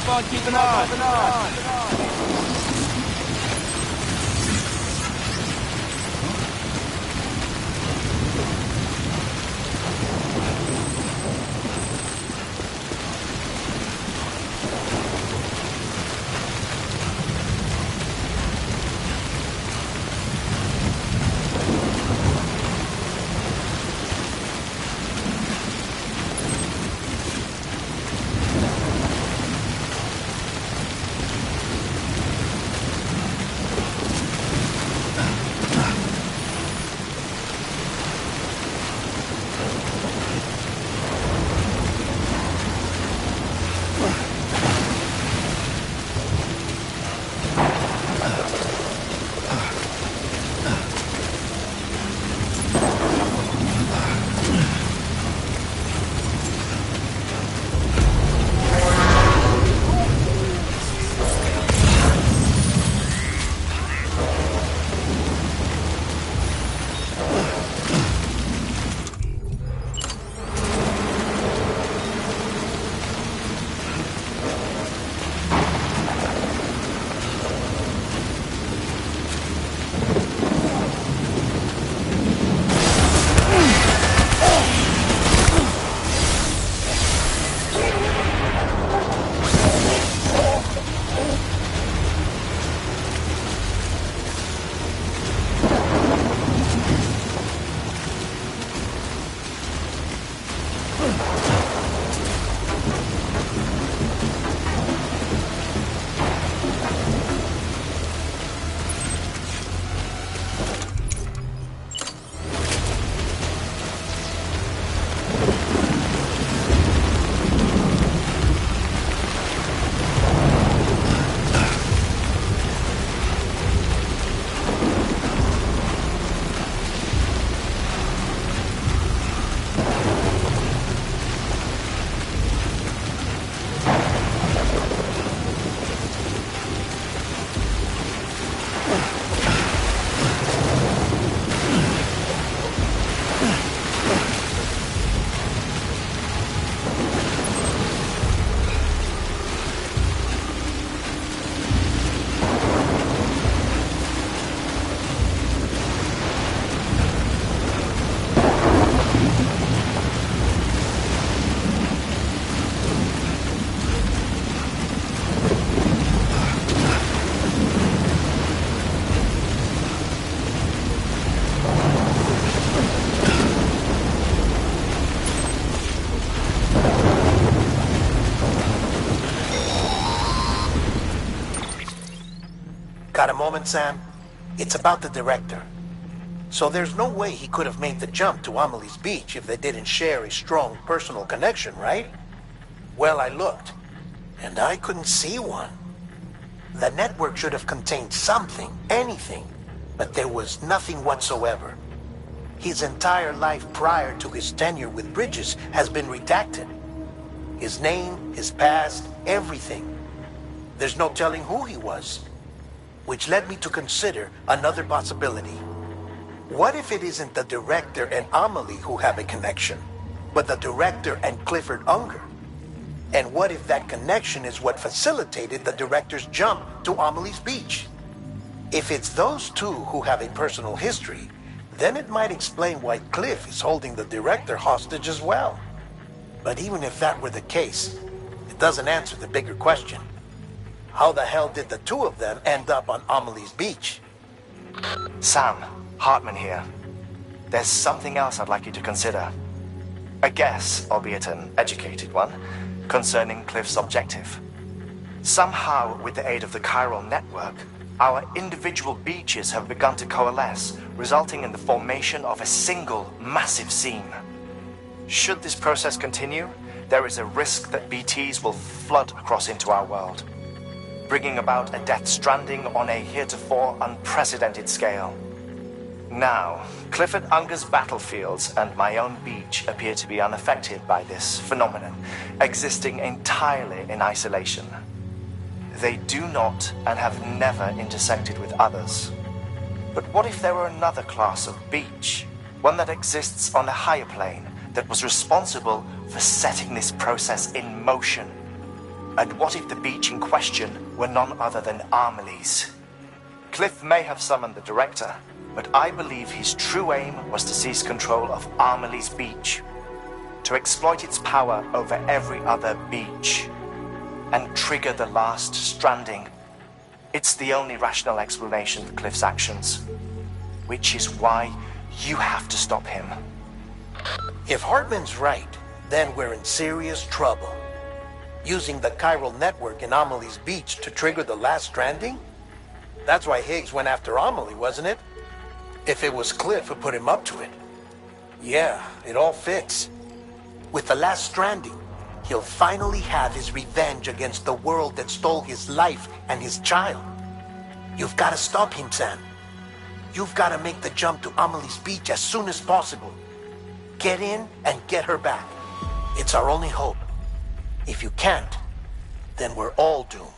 Keep on keeping on. Got a moment, Sam? It's about the director. So there's no way he could have made the jump to Amelie's Beach if they didn't share a strong personal connection, right? Well, I looked, and I couldn't see one. The network should have contained something, anything, but there was nothing whatsoever. His entire life prior to his tenure with Bridges has been redacted. His name, his past, everything. There's no telling who he was. Which led me to consider another possibility. What if it isn't the director and Amelie who have a connection, but the director and Clifford Unger? And what if that connection is what facilitated the director's jump to Amelie's Beach? If it's those two who have a personal history, then it might explain why Cliff is holding the director hostage as well. But even if that were the case, it doesn't answer the bigger question. How the hell did the two of them end up on Amelie's Beach? Sam, Hartman here. There's something else I'd like you to consider. A guess, albeit an educated one, concerning Cliff's objective. Somehow, with the aid of the chiral network, our individual beaches have begun to coalesce, resulting in the formation of a single massive seam. Should this process continue, there is a risk that BTs will flood across into our world, bringing about a death stranding on a heretofore unprecedented scale. Now, Clifford Unger's battlefields and my own beach appear to be unaffected by this phenomenon, existing entirely in isolation. They do not and have never intersected with others. But what if there were another class of beach, one that exists on a higher plane, that was responsible for setting this process in motion? And what if the beach in question were none other than Amelie's? Cliff may have summoned the director, but I believe his true aim was to seize control of Amelie's beach, to exploit its power over every other beach, and trigger the last stranding. It's the only rational explanation for Cliff's actions, which is why you have to stop him. If Hartman's right, then we're in serious trouble. Using the chiral network in Amelie's beach to trigger the last stranding? That's why Higgs went after Amelie, wasn't it? If it was Cliff who put him up to it. Yeah, it all fits. With the last stranding, he'll finally have his revenge against the world that stole his life and his child. You've got to stop him, Sam. You've got to make the jump to Amelie's beach as soon as possible. Get in and get her back. It's our only hope. If you can't, then we're all doomed.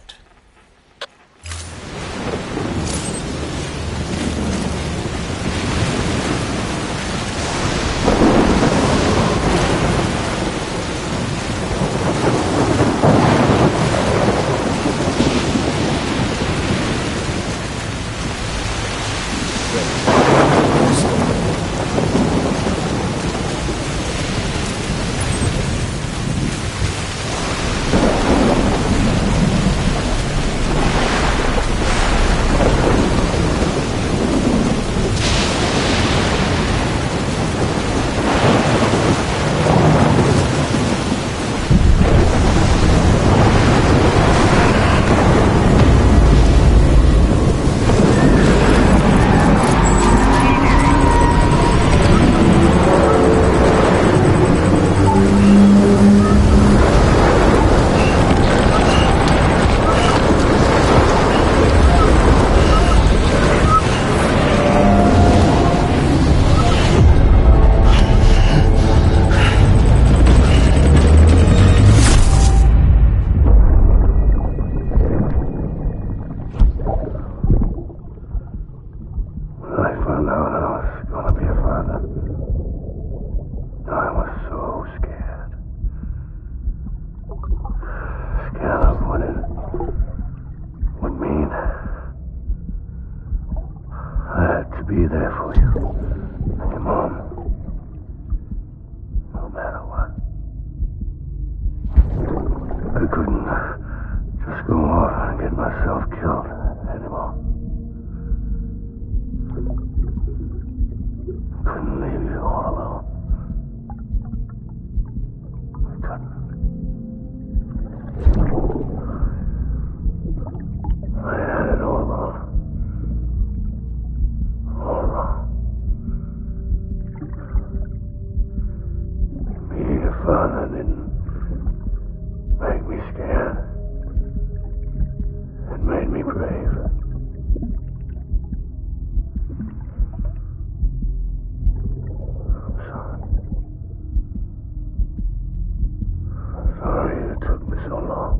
Be there for you and your mom, no matter what. I couldn't just go off and get myself killed anymore. Couldn't leave you all alone. I couldn't. I had it all wrong. Father didn't make me scared. It made me brave. I'm sorry. I'm sorry it took me so long.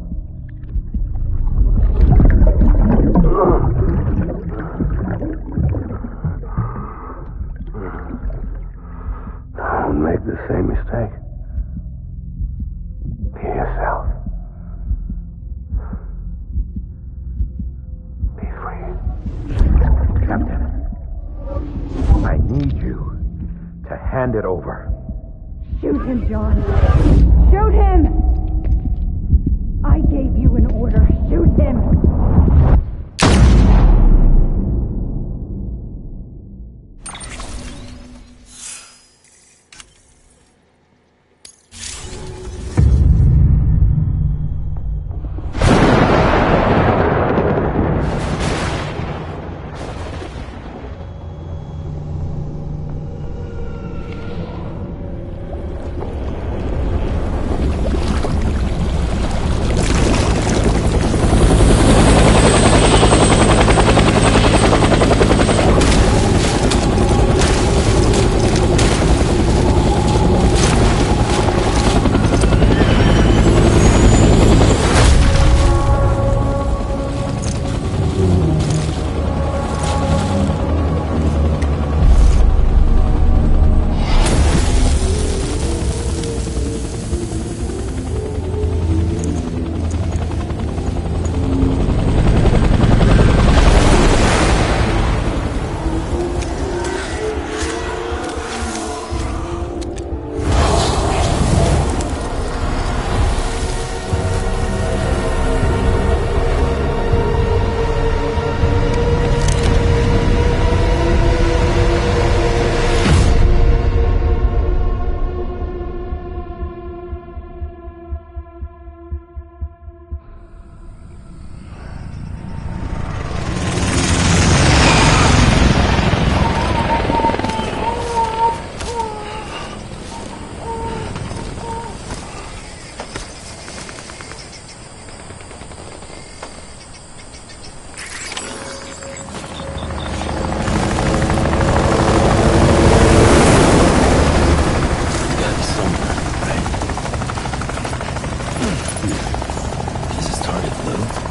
Don't make the same mistake. Be yourself. Be free. Captain, I need you to hand it over. Shoot him, John. Shoot him! I gave you an order. Shoot him! This is target blue.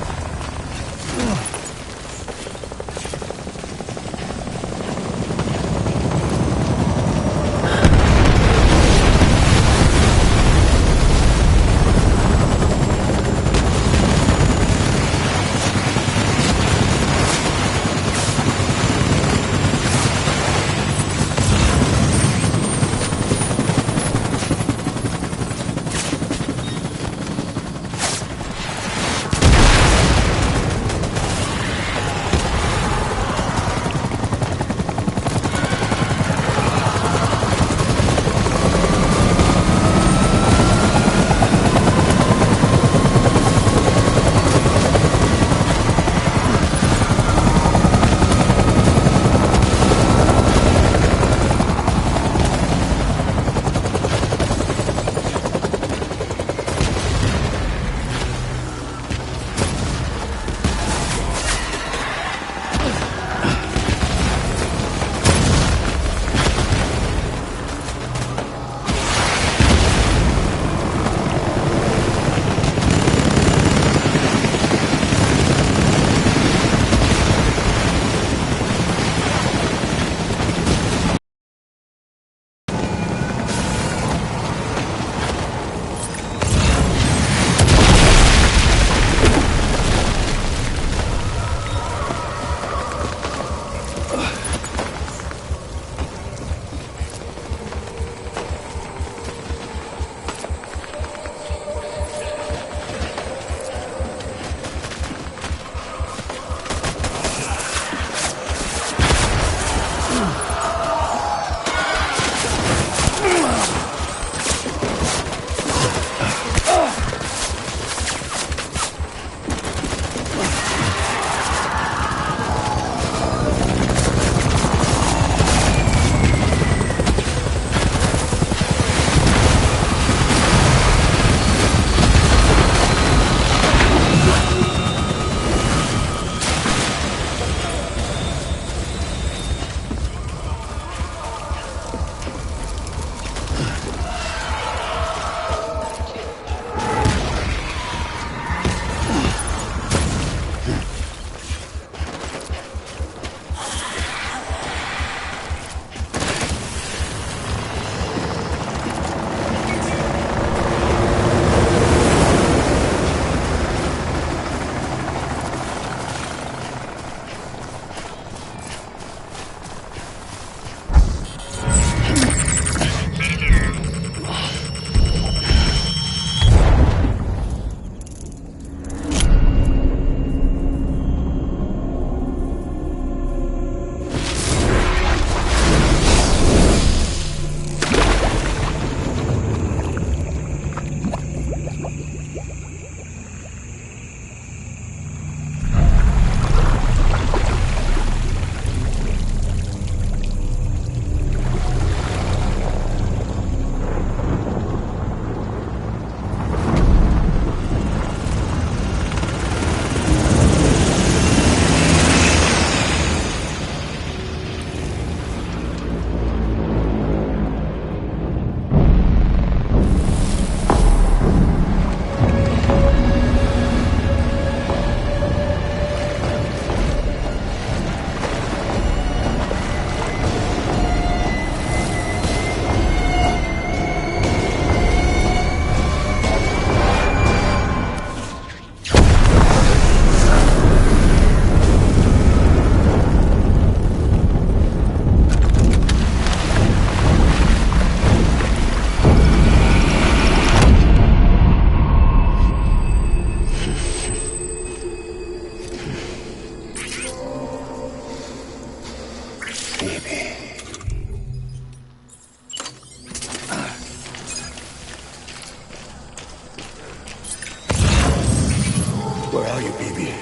Where are you, baby?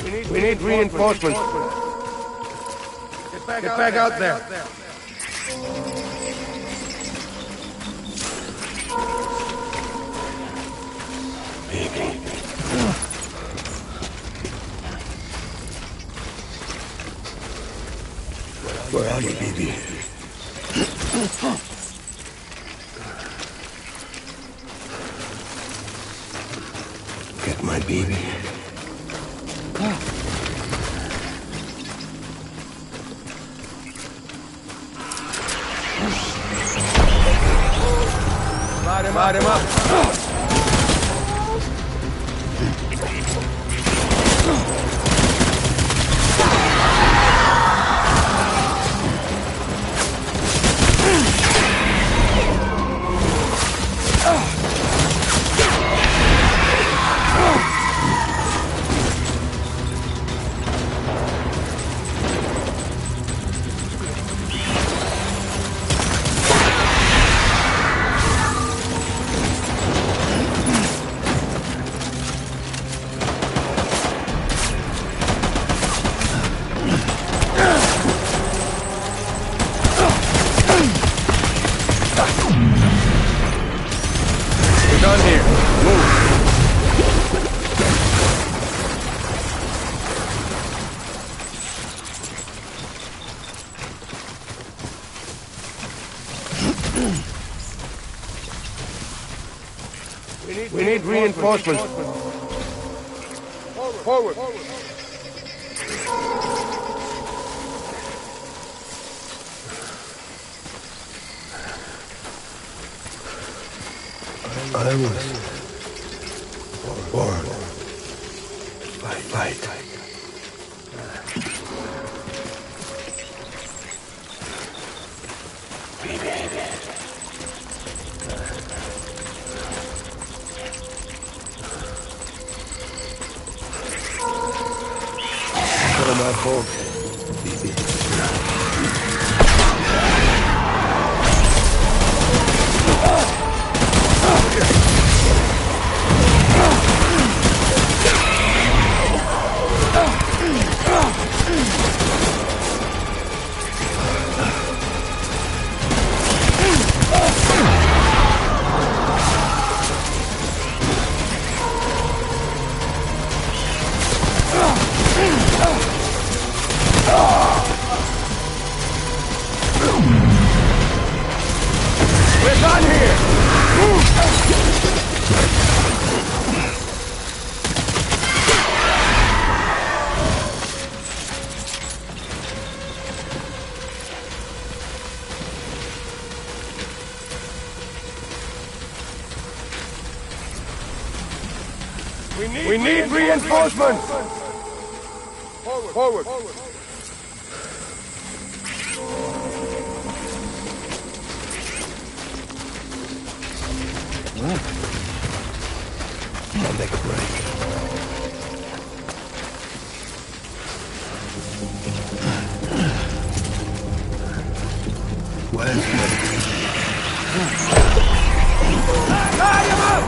We need reinforcements. Get back out there. Baby. Where are you, baby? Get my baby. Light him up. Done here. Move. We need reinforcements. Forward. I was born. Fight. Baby. Kill my folks, baby. We're done here! We need reinforcements! Forward. I'll make a break. Where's my Tie him up!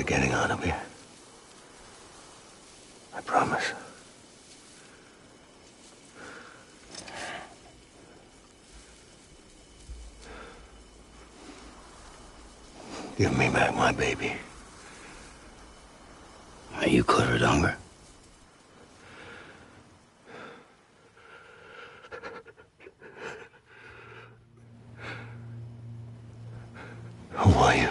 getting out of here. I promise. Give me back my baby. Are you clear, Donger? Who are you?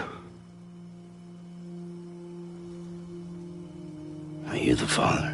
Are you the father?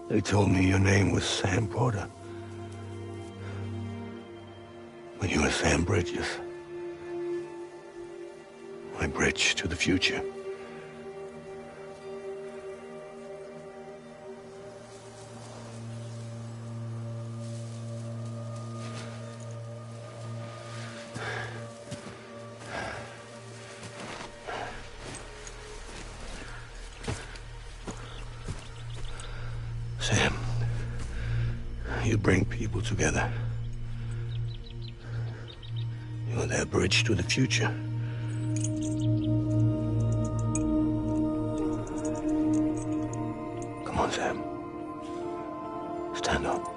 They told me your name was Sam Porter. But you were Sam Bridges. My bridge to the future. Sam, you bring people together. You're their bridge to the future. Come on, Sam. Stand up.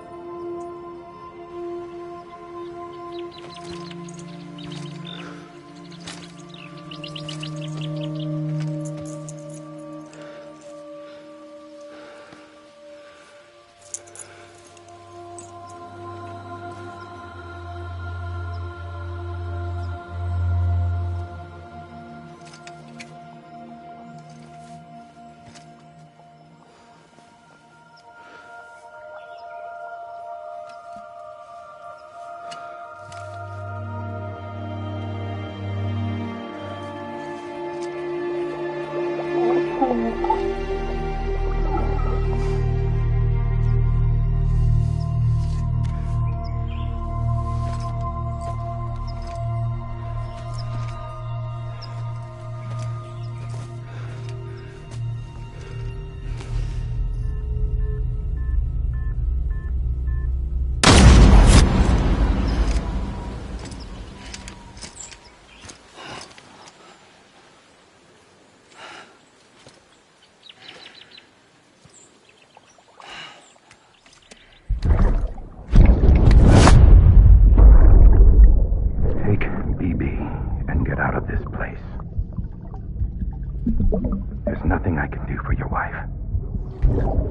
There's nothing I can do for your wife.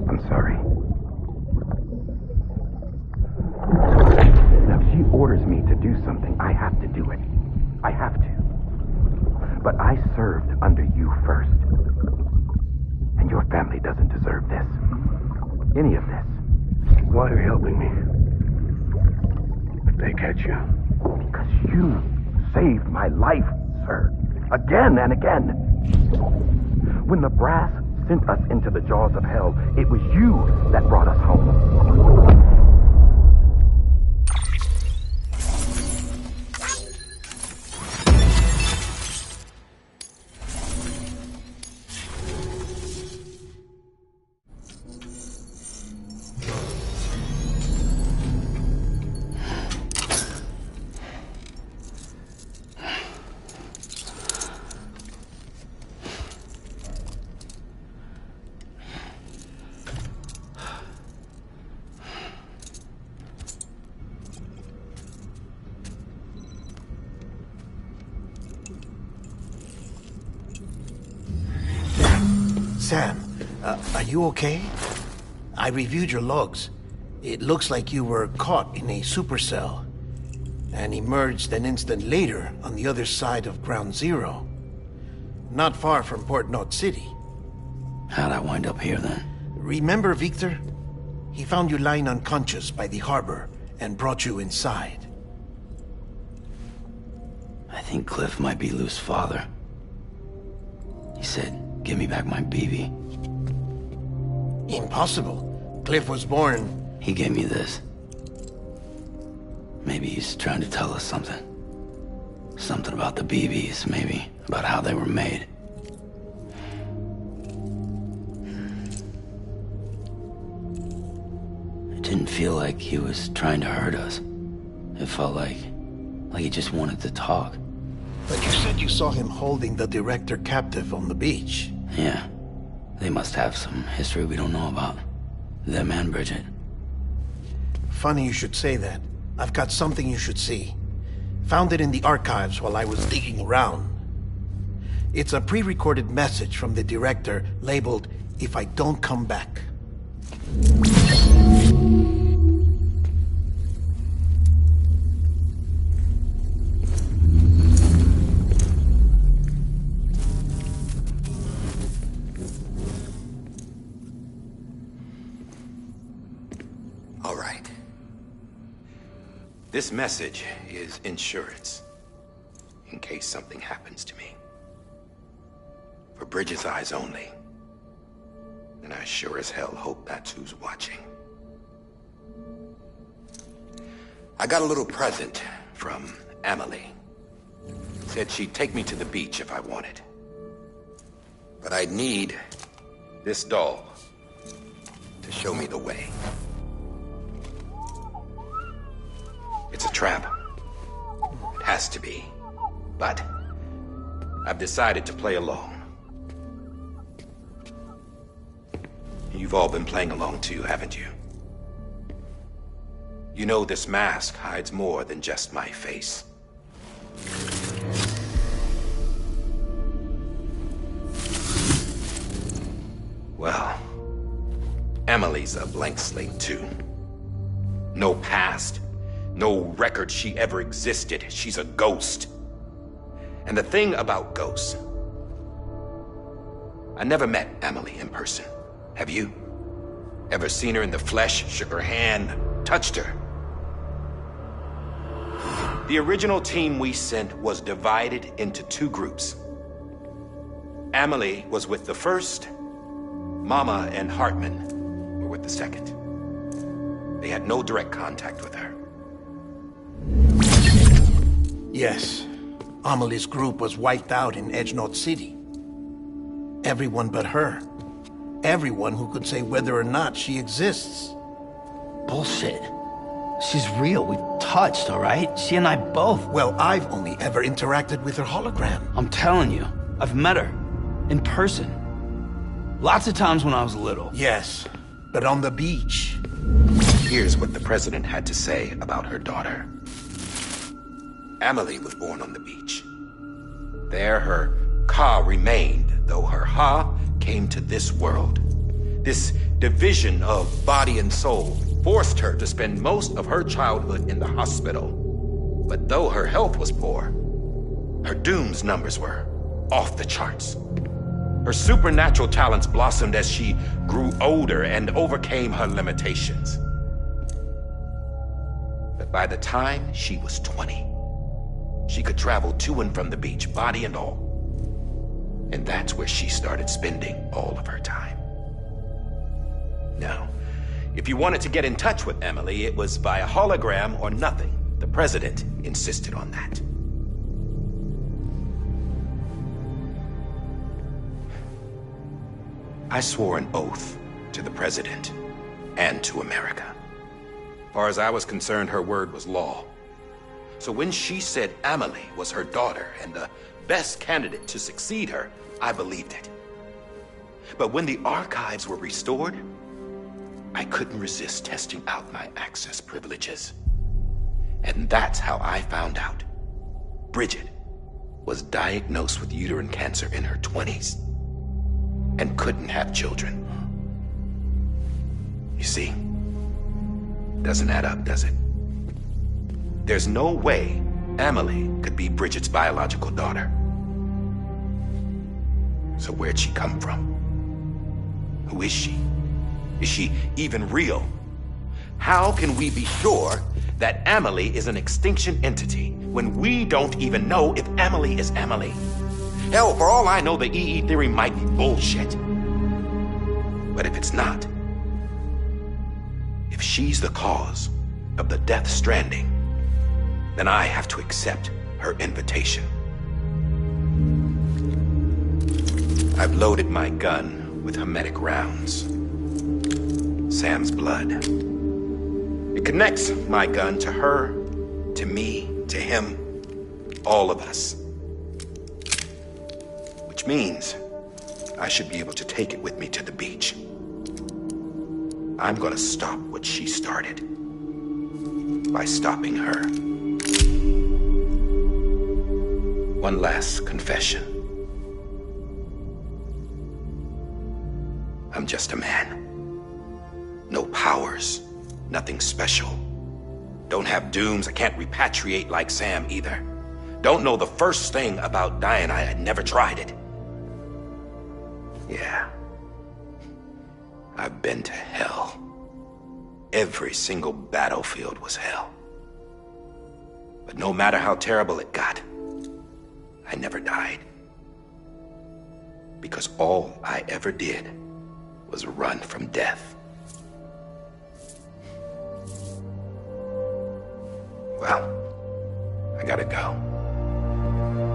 I'm sorry. Now, if she orders me to do something, I have to do it. I have to. But I served under you first. And your family doesn't deserve this. Any of this. Why are you helping me? If they catch you. Because you saved my life, sir. Again and again. When the brass sent us into the jaws of hell, it was you that brought us home. Sam, are you okay? I reviewed your logs. It looks like you were caught in a supercell and emerged an instant later on the other side of Ground Zero. Not far from Port Knot City. How'd I wind up here then? Remember Victor? He found you lying unconscious by the harbor and brought you inside. think Cliff might be Lou's father. He said, give me back my BB. Impossible. Cliff was born... He gave me this. Maybe he's trying to tell us something. Something about the BBs, maybe. About how they were made. It didn't feel like he was trying to hurt us. It felt like he just wanted to talk. But you said you saw him holding the director captive on the beach. Yeah. They must have some history we don't know about. Them and Bridget. Funny you should say that. I've got something you should see. Found it in the archives while I was digging around. It's a pre-recorded message from the director labeled, "If I don't come back." All right. This message is insurance, in case something happens to me. For Bridget's eyes only. And I sure as hell hope that's who's watching. I got a little present from Emily. Said she'd take me to the beach if I wanted. But I'd need this doll to show me the way. It's a trap. It has to be. But I've decided to play along. You've all been playing along too, haven't you? You know this mask hides more than just my face. Well, Emily's a blank slate too. No past. No record she ever existed. She's a ghost. And the thing about ghosts... I never met Emily in person. Have you? Ever seen her in the flesh, shook her hand, touched her? The original team we sent was divided into two groups. Emily was with the first. Mama and Hartman were with the second. They had no direct contact with her. Yes. Amelie's group was wiped out in Edge Knot City. Everyone but her. Everyone who could say whether or not she exists. Bullshit. She's real. We've touched, all right? She and I both. Well, I've only ever interacted with her hologram. I'm telling you, I've met her. In person. Lots of times when I was little. Yes, but on the beach. Here's what the president had to say about her daughter. Emily was born on the beach. There her Ka remained, though her Ha came to this world. This division of body and soul forced her to spend most of her childhood in the hospital. But though her health was poor, her Doom's numbers were off the charts. Her supernatural talents blossomed as she grew older and overcame her limitations. But by the time she was 20, she could travel to and from the beach, body and all. And that's where she started spending all of her time. Now, if you wanted to get in touch with Emily, it was via hologram or nothing. The president insisted on that. I swore an oath to the president and to America. As far as I was concerned, her word was law. So when she said Emily was her daughter and the best candidate to succeed her, I believed it. But when the archives were restored, I couldn't resist testing out my access privileges. And that's how I found out Bridget was diagnosed with uterine cancer in her 20s and couldn't have children. You see, doesn't add up, does it? There's no way Emily could be Bridget's biological daughter. So where'd she come from? Who is she? Is she even real? How can we be sure that Emily is an extinction entity when we don't even know if Emily is Emily. Hell, for all I know, the EE theory might be bullshit. But if it's not, if she's the cause of the Death Stranding, then I have to accept her invitation. I've loaded my gun with hermetic rounds. Sam's blood. It connects my gun to her, to me, to him, all of us. Which means I should be able to take it with me to the beach. I'm gonna stop what she started by stopping her. One last confession. I'm just a man. No powers, nothing special. Don't have dooms, I can't repatriate like Sam either. Don't know the first thing about dying, I had never tried it. Yeah. I've been to hell. Every single battlefield was hell. But no matter how terrible it got, I never died. Because all I ever did was run from death. Well, I gotta go.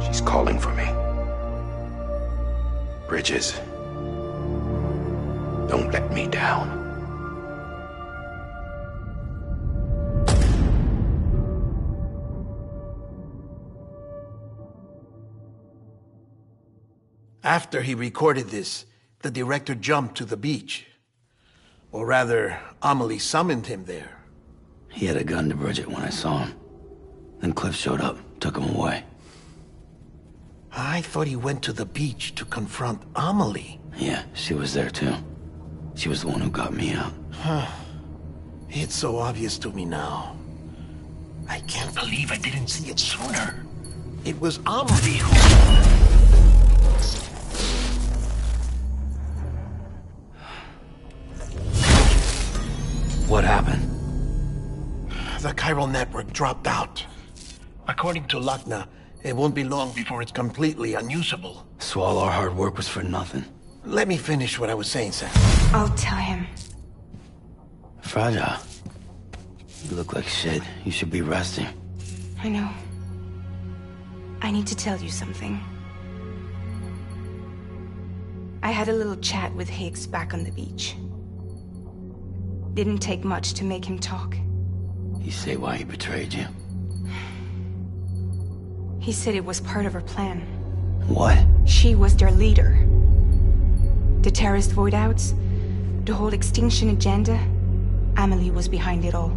She's calling for me. Bridges, don't let me down. After he recorded this, the director jumped to the beach. Or rather, Amelie summoned him there. He had a gun to Bridget when I saw him. Then Cliff showed up, took him away. I thought he went to the beach to confront Amelie. Yeah, she was there too. She was the one who got me out. It's so obvious to me now. I can't believe I didn't see it sooner. It was Amelie who... What happened? The chiral network dropped out. According to Lachna, it won't be long before it's completely unusable. So all our hard work was for nothing. Let me finish what I was saying, Sam. I'll tell him. Fragile. You look like shit. You should be resting. I know. I need to tell you something. I had a little chat with Higgs back on the beach. Didn't take much to make him talk. You say why he betrayed you? He said it was part of her plan. What? She was their leader. The terrorist void-outs, the whole extinction agenda, Amelie was behind it all.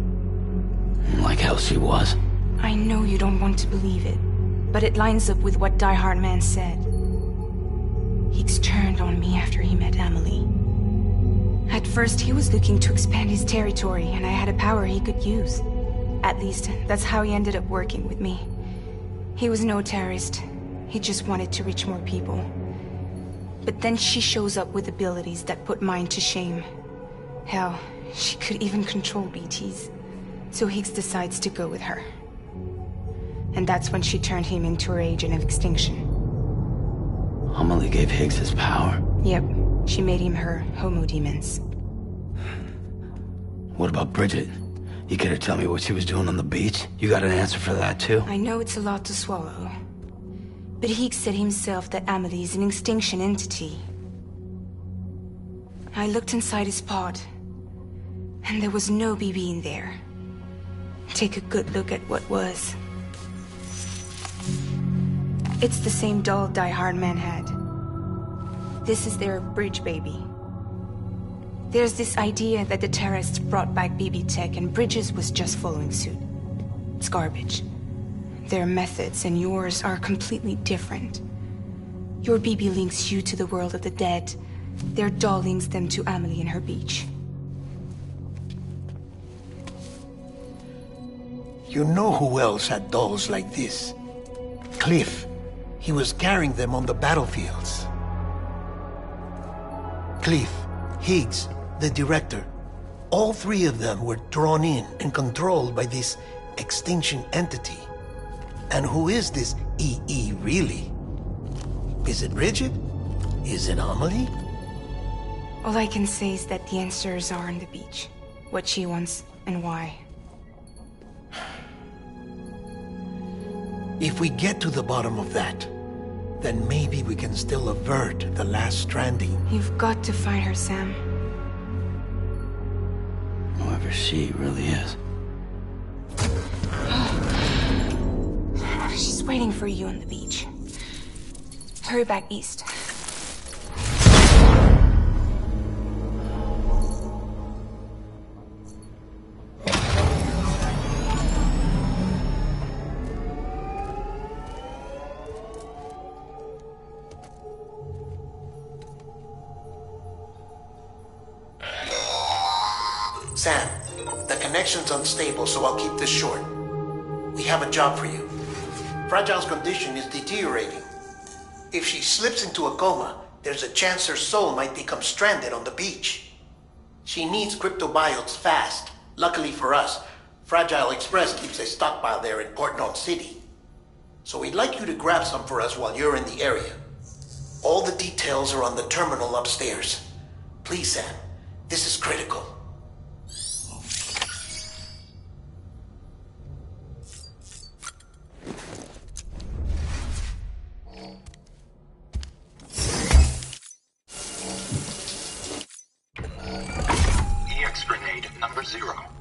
Like hell she was. I know you don't want to believe it, but it lines up with what Die Hard Man said. Higgs turned on me after he met Amelie. At first, he was looking to expand his territory, and I had a power he could use. At least, that's how he ended up working with me. He was no terrorist. He just wanted to reach more people. But then she shows up with abilities that put mine to shame. Hell, she could even control BTs. So Higgs decides to go with her. And that's when she turned him into her agent of extinction. Amelie gave Higgs his power? Yep. She made him her homo demons. What about Bridget? You care to tell me what she was doing on the beach? You got an answer for that too? I know it's a lot to swallow. But Higgs said himself that Amelie is an extinction entity. I looked inside his pod, and there was no BB in there. Take a good look at what was. It's the same doll Die Hard Man had. This is their bridge baby. There's this idea that the terrorists brought back BB tech and Bridges was just following suit. It's garbage. Their methods and yours are completely different. Your BB links you to the world of the dead. Their doll links them to Amelie and her beach. You know who else had dolls like this? Cliff. He was carrying them on the battlefields. Cliff, Higgs, the director, all three of them were drawn in and controlled by this extinction entity. And who is this EE really? Is it Bridget? Is it Amelie? All I can say is that the answers are on the beach. What she wants and why. If we get to the bottom of that, then maybe we can still avert the last stranding. You've got to find her, Sam. Whoever she really is. She's waiting for you on the beach. Hurry back east. Sam, the connection's unstable, so I'll keep this short. We have a job for you. Fragile's condition is deteriorating. If she slips into a coma, there's a chance her soul might become stranded on the beach. She needs cryptobiotes fast. Luckily for us, Fragile Express keeps a stockpile there in Port North City. So we'd like you to grab some for us while you're in the area. All the details are on the terminal upstairs. Please, Sam, this is critical. EX grenade number 0.